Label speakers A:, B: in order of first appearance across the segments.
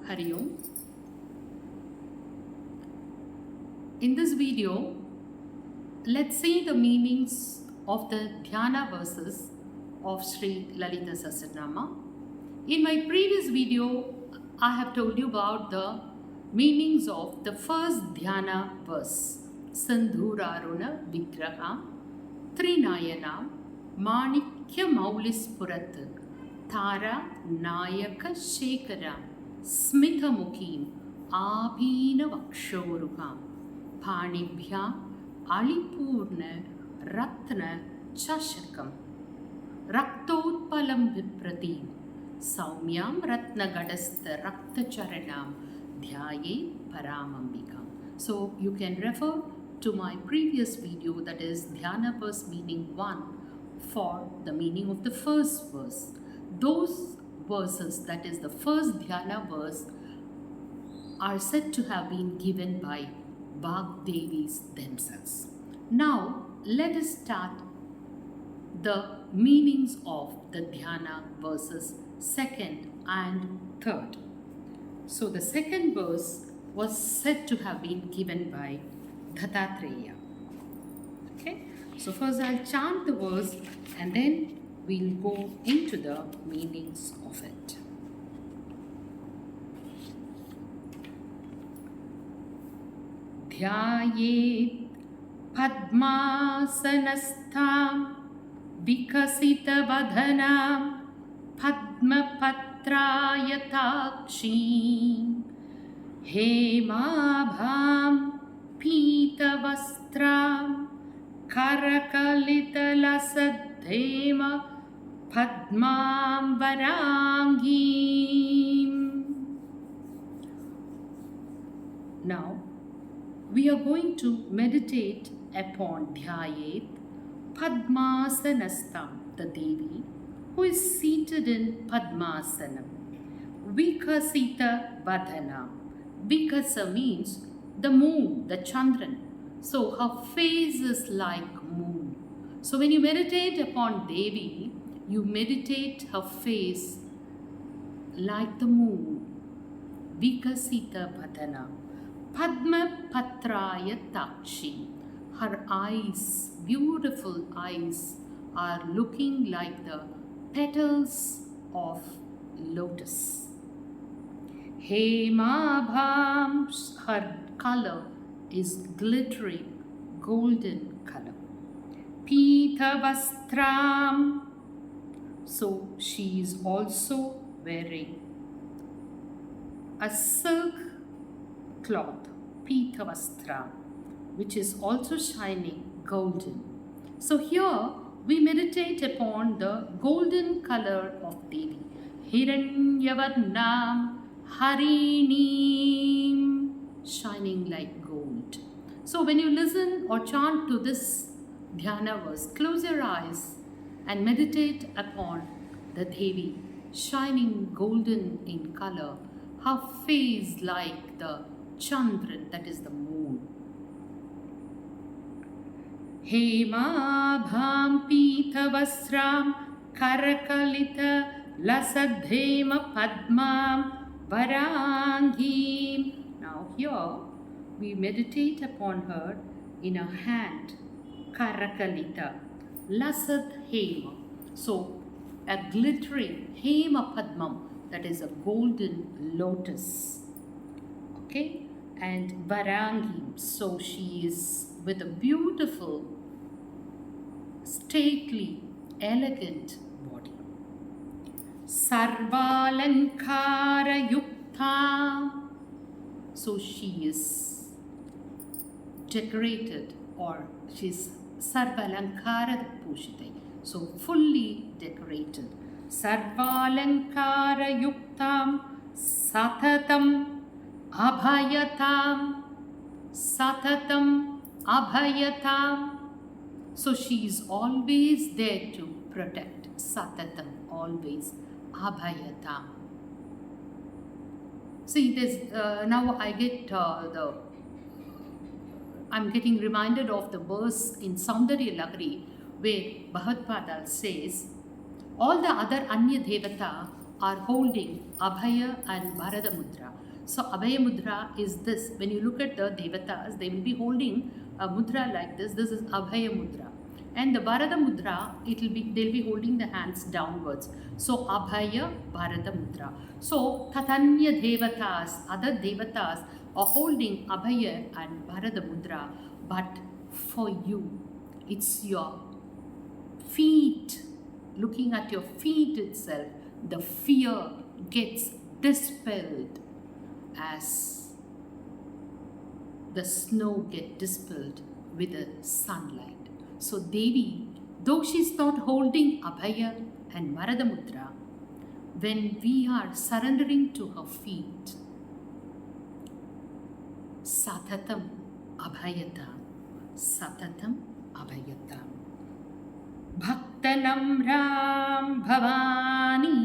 A: Hari Om. In this video, let's see the meanings of the Dhyana verses of Sri Lalita Sahasranama. In my previous video, I have told you about the meanings of the first Dhyana verse. Sandhuraruna Vigraham Trinayanam Manikya Maulispurat Tara Nayaka Shekaram Smithamukhim Abhina Vakshoruham Panibhyam Alipurna Ratna Chashakam Raktotpalam Vipratim Saumyam Ratna Gadastha Rakta Charanam Dhyaye Paramambikam. So you can refer to my previous video, that is Dhyana verse meaning 1, for the meaning of the first verse. Those verses, that is the first Dhyana verse, are said to have been given by Vagdevis themselves. Now let us start the meanings of the Dhyana verses second and third. So the second verse was said to have been given by Dattatreya. Okay, so first I'll chant the verse and then we'll go into the meanings of it. Dhyayet Padmasanastham Vikasitavadhanam Padmapatrayatakshim Hemabham Pitavastram Karakalitalasadhema Padmam Varangim. Now, we are going to meditate upon Dhyayet Padmasanastam, the Devi, who is seated in Padmasanam. Vikasita Vadhanam. Vikasa means the moon, the Chandran. So her face is like moon. So when you meditate upon Devi, you meditate her face like the moon. Vikasita Vadhanam. Padma Patraya Takshi. Her eyes, beautiful eyes, are looking like the petals of lotus. Hemabham, her color is glittering, golden color. Pitavastram, so she is also wearing a silk cloth, Pitavastram, which is also shining golden. So here we meditate upon the golden color of Devi. Hiranyavarnam Harinim, shining like gold. So when you listen or chant to this Dhyana verse, close your eyes and meditate upon the Devi, shining golden in color, her face like the Chandran, that is the moon. Hemabham Pitavasram Karakalita Lasadhema Padmam Varangim. Now here we meditate upon her in her hand, Karakalita, Lasadhema. So a glittering Hema Padmam, that is a golden lotus. Okay, and Varangim, so she is with a beautiful, stately, elegant body. Sarvalankara Yukta, so she is decorated, or she's Sarvalankara Pushitai, so fully decorated. Sarvalankara Yuktam Satatam Abhayatam, Satatam Abhayatam. So she is always there to protect. Satatam, always. Abhayatam. See, this now I'm getting reminded of the verse in Saundarya Lahari where Bhavatpada says, all the other Anya Devata are holding Abhaya and Bharata Mudra. So Abhaya Mudra is this. When you look at the Devatas, they will be holding a mudra like this. This is Abhaya Mudra. And the Bharata Mudra, they'll be holding the hands downwards. So Abhaya Bharata Mudra. So Tatanya Devatas, other Devatas are holding Abhaya and Bharata Mudra. But for you, it's your feet, looking at your feet itself, the fear gets dispelled as the snow gets dispelled with the sunlight. So Devi, though she's not holding Abhaya and Bharata Mudra, when we are surrendering to her feet, Satatam Abhayata, Satatam Abhayata. Bhaktanamram Bhavani.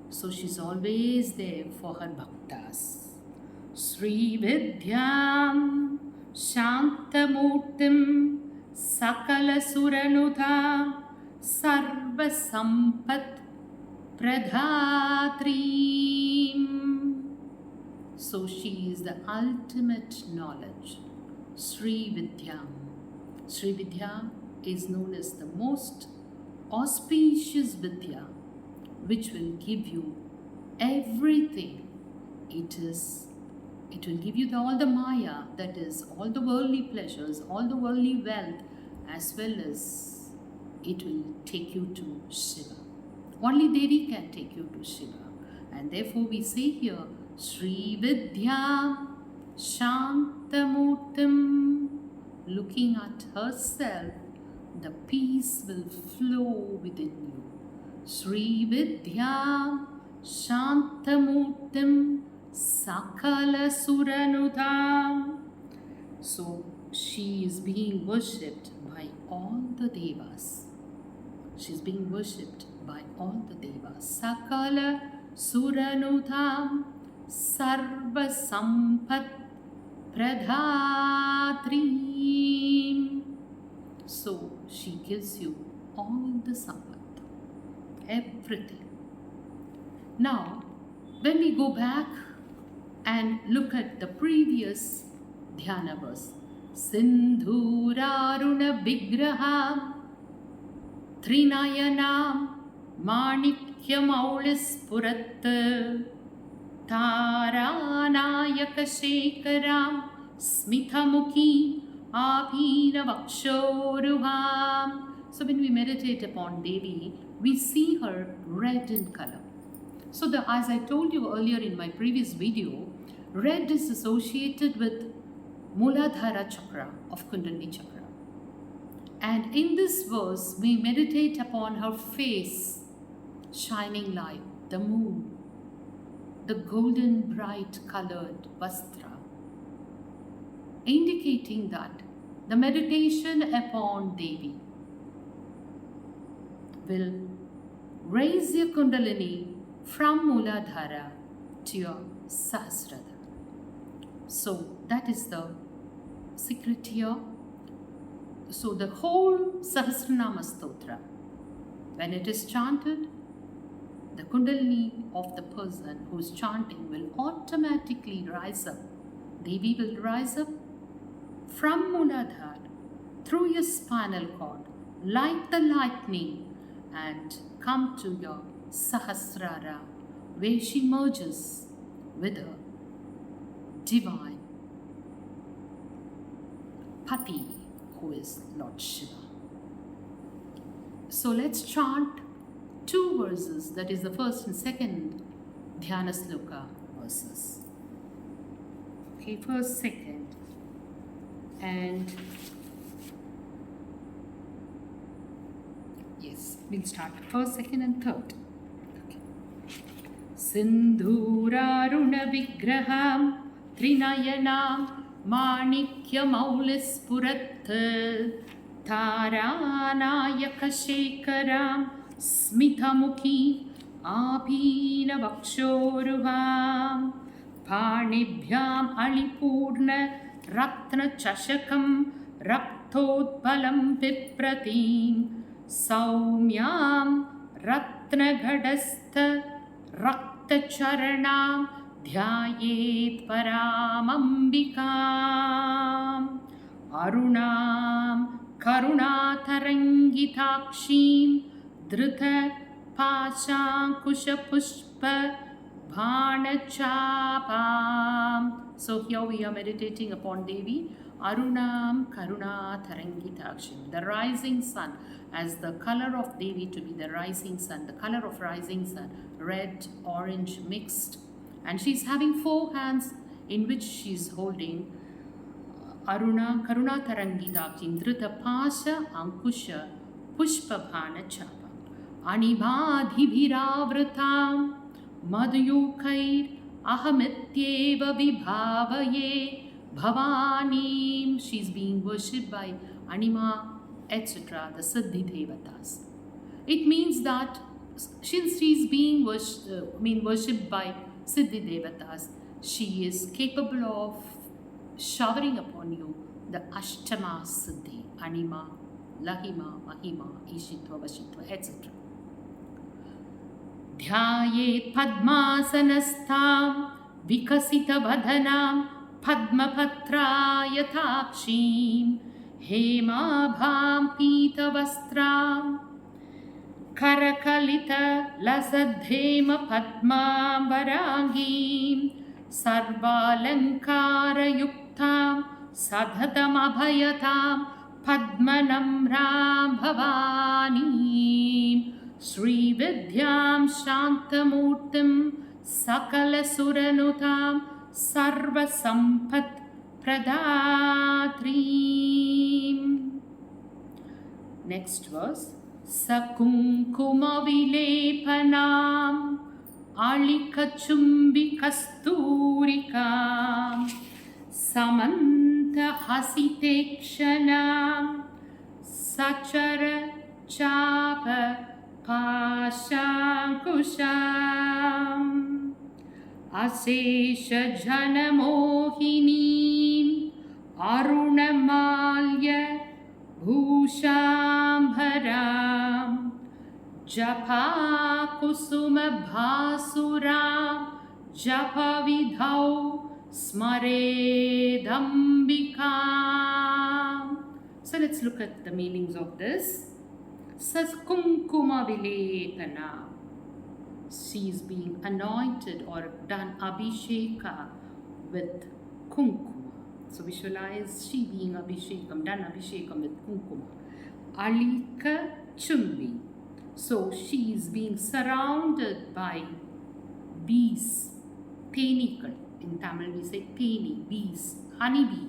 A: So she's always there for her bhaktas. Sri Vidyam Shantamurtim Sakala Suranudha Sarva Sampat Pradhatrim. So she is the ultimate knowledge. Sri Vidyam. Sri Vidya is known as the most auspicious Vidya, which will give you everything. It will give you all the Maya, that is all the worldly pleasures, all the worldly wealth, as well as it will take you to Shiva. Only Devi can take you to Shiva. And therefore we say here, Sri Vidya Shantamurtim, looking at herself, the peace will flow within you. Sri Vidya Shantamurtim Sakala Suranudham. So she is being worshipped by all the Devas. She is being worshipped by all the Devas. Sakala Suranudham Sarva Sampat Pradhatrim. So she gives you all the sampat, everything. Now, when we go back and look at the previous dhyana verse, Sindhuraruna Vigraham Trinayanam Manikyamaulis Purat Taranayaka Shekaram Smithamukhi Abhina Vakshoruham. So when we meditate upon Devi, we see her red in color. So as I told you earlier in my previous video, red is associated with Muladhara Chakra of Kundalini Chakra. And in this verse, we meditate upon her face shining like the moon, the golden bright colored Vastra, indicating that the meditation upon Devi will raise your Kundalini from Muladhara to your Sahasrara. So that is the secret here. So the whole Sahasranama Stotra, when it is chanted, the Kundalini of the person who is chanting will automatically rise up. Devi will rise up from Muladhara through your spinal cord like the lightning and come to your Sahasrara, where she merges with her divine Pati, who is Lord Shiva. So let's chant two verses, that is the first and second Dhyana Sloka verses. Okay, first, second, and yes, we'll start first, second, and third. Okay. Sindhuraruna Vigraham Trinayanam Manikyamaulis Purat Taranayaka Shekaram Smithamukhi Abhina Vakshoruham Panibhyam Alipurna Ratna Chashakam Raktotpalam Pipratim Saumyam Ratna रत्नघटस्थ रक्तचरणां ध्यायेत् परामम्बिकाम् अरुणां करुणातरङ्गिताक्षीं धृतपाशाङ्कुशपुष्पबाणचापाम्. So here we are meditating upon Devi Arunam Karuna Tarangitakshim, the rising sun, as the color of Devi to be the rising sun, the color of rising sun, red, orange mixed, and she's having 4 hands in which she's holding Aruna Karuna Tarangitakshim Drita Pasha Ankusha Pushpabhana Chapa Anibadhibhiravratam Madhyukair Ahamityeva Vibhavaye Bhavanim. She's being worshipped by Anima, etc., the Siddhi Devatas. It means that since she's being worshipped by Siddhi Devatas, she is capable of showering upon you the Ashtama Siddhi, Anima, Lahima, Mahima, Ishitva, Vashitva, etc. Dhyayet Padmasanastham Vikasita Vadhanam Padmapatrayatakshim Hemabham Pita Vastram Karakalita Lasadhema Padmam Varangim Sarvalankara Yuktam Sadhatam Abhayatam Padmanamram Bhavanim Sri Vidyam Shantamurtim Sakala Suranutam Sarva Sampat Pradatrim. Next verse. Sakunkuma Vilepanam Alikachumbi Kasturikam Samanta Hasitekshanam Sachara Chapa Pashankusham Asesha Janamohinim Arunamalya Bhushambharam Japa Kusuma Bhasuram Japa Vidhau Smaredambikam. So let's look at the meanings of this. Saskunkuma Vilepana. She is being anointed or done abhisheka with kunkuma. So visualize she being abhishekam, done abhishekam with kunkuma. Alika Chumbi. So she is being surrounded by bees, tenikal. In Tamil we say teni, bees, honeybee.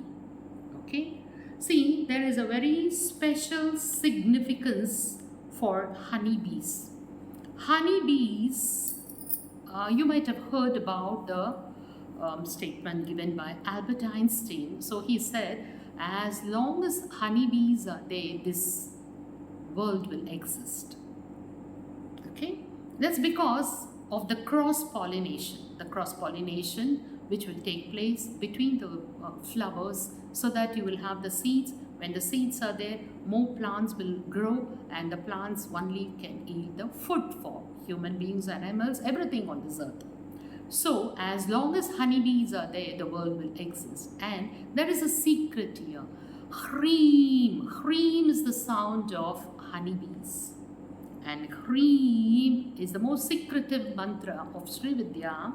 A: Okay. See, there is a very special significance for honeybees. Honeybees, you might have heard about the statement given by Albert Einstein. So he said, as long as honeybees are there, this world will exist. Okay, that's because of the cross-pollination. The cross-pollination which will take place between the flowers, so that you will have the seeds. When the seeds are there, more plants will grow, and the plants only can yield the food for human beings, animals, everything on this earth. So as long as honeybees are there, the world will exist. And there is a secret here. Hreem. Hreem is the sound of honeybees. And Hreem is the most secretive mantra of Sri Vidya.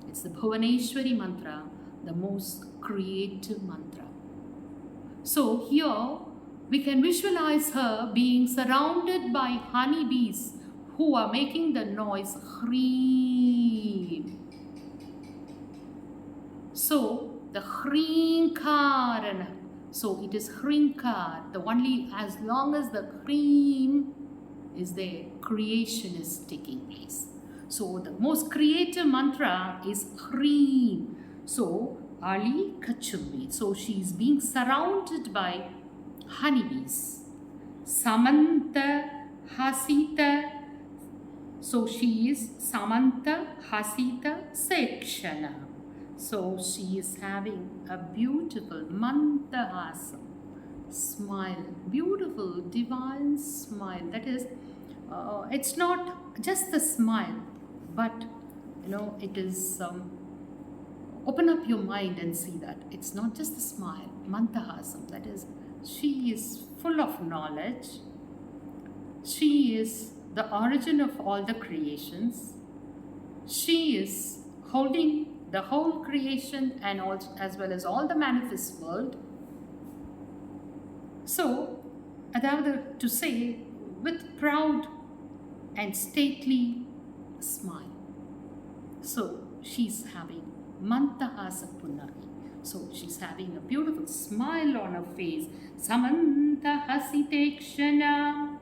A: It's the Bhuvaneshwari mantra, the most creative mantra. So here we can visualize her being surrounded by honeybees who are making the noise Hreem. So the Hreemkarana. So it is Hreemkar. The only, as long as the Hreem is there, creation is taking place. So the most creative mantra is Hreem. So Ali Kachumbi. So she is being surrounded by honeybees. Samanta Hasita. So she is Samanta Hasita Sekshana. So she is having a beautiful Mantahasa smile, beautiful divine smile. That is, it's not just the smile, but it is. Open up your mind and see that it's not just a smile, mantahasam, that is, she is full of knowledge. She is the origin of all the creations. She is holding the whole creation and also as well as all the manifest world. So, அதாவது to say with proud and stately smile. So, she's having Mantahasa Punnagi. So, she's having a beautiful smile on her face. Samanta Hasitekshana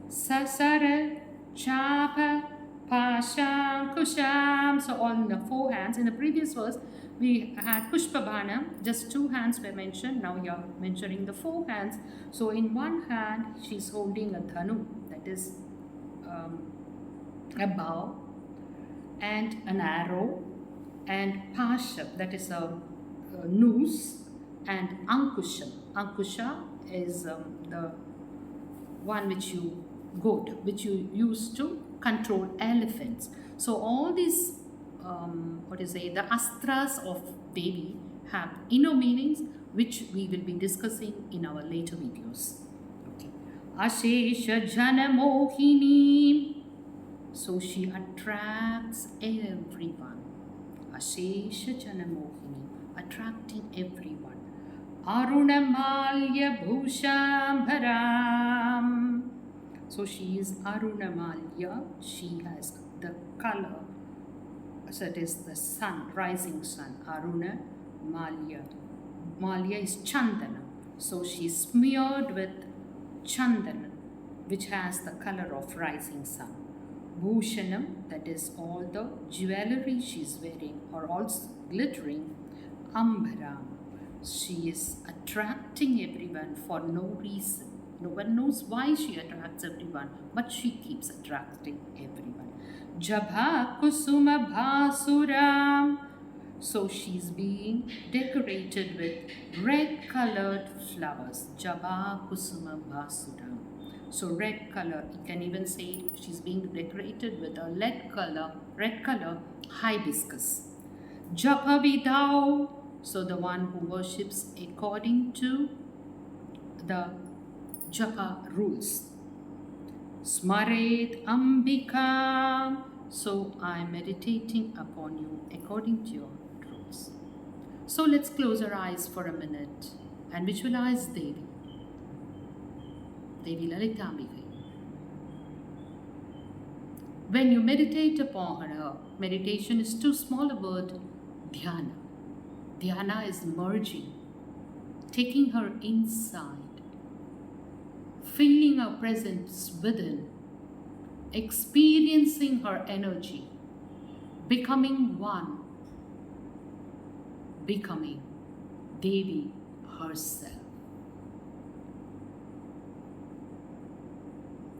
A: Sasara Chapa Pasham Kusham. So, on the 4 hands. In the previous verse, we had Pushpabhana, just 2 hands were mentioned. Now, you're mentioning the 4 hands. So, in one hand, she's holding a dhanu, that is a bow, and an arrow, and Pasham, that is a noose, and Ankusham. Ankusha is the one which you use to control elephants. So all these, the astras of Devi have inner meanings which we will be discussing in our later videos. Okay. Ashesha Jana Mohini. So she attracts everyone. Ashesha Jana Mohini, attracting everyone. Arunamalya Bhushambaram. So she is Arunamalya. She has the color. So it is the sun, rising sun. Aruna Malya. Malya is Chandana. So she is smeared with Chandana, which has the color of rising sun. Bhushanam, that is all the jewelry she is wearing, are also glittering. Ambaram, she is attracting everyone for no reason. No one knows why she attracts everyone, but she keeps attracting everyone. Jabha Kusuma Bhasuram. So she's being decorated with red colored flowers. Jabha Kusuma Bhasuram. So red color, you can even say she's being decorated with a red color hibiscus. Japa Vidau, so the one who worships according to the Japa rules. Smaret Ambika, so I'm meditating upon you according to your rules. So let's close our eyes for a minute and visualize Devi. Devi Lalitambika. When you meditate upon her, meditation is too small a word, dhyana. Dhyana is merging, taking her inside, feeling her presence within, experiencing her energy, becoming one, becoming Devi herself.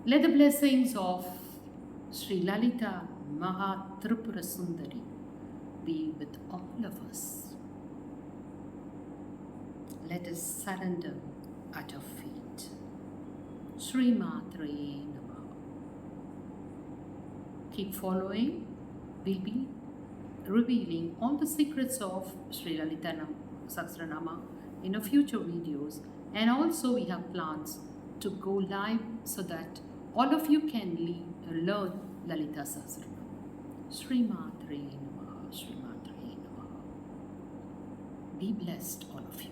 A: Let the blessings of Sri Lalita Maha Tripura Sundari be with all of us. Let us surrender at her feet. Sri Matre Namaha. Keep following. We'll be revealing all the secrets of Sri Lalita Sahasranama in a future videos, and also we have plans to go live so that all of you can learn Lalita Sahasranama. Sri Matre Namaha, Sri Matre Namaha. Be blessed, all of you.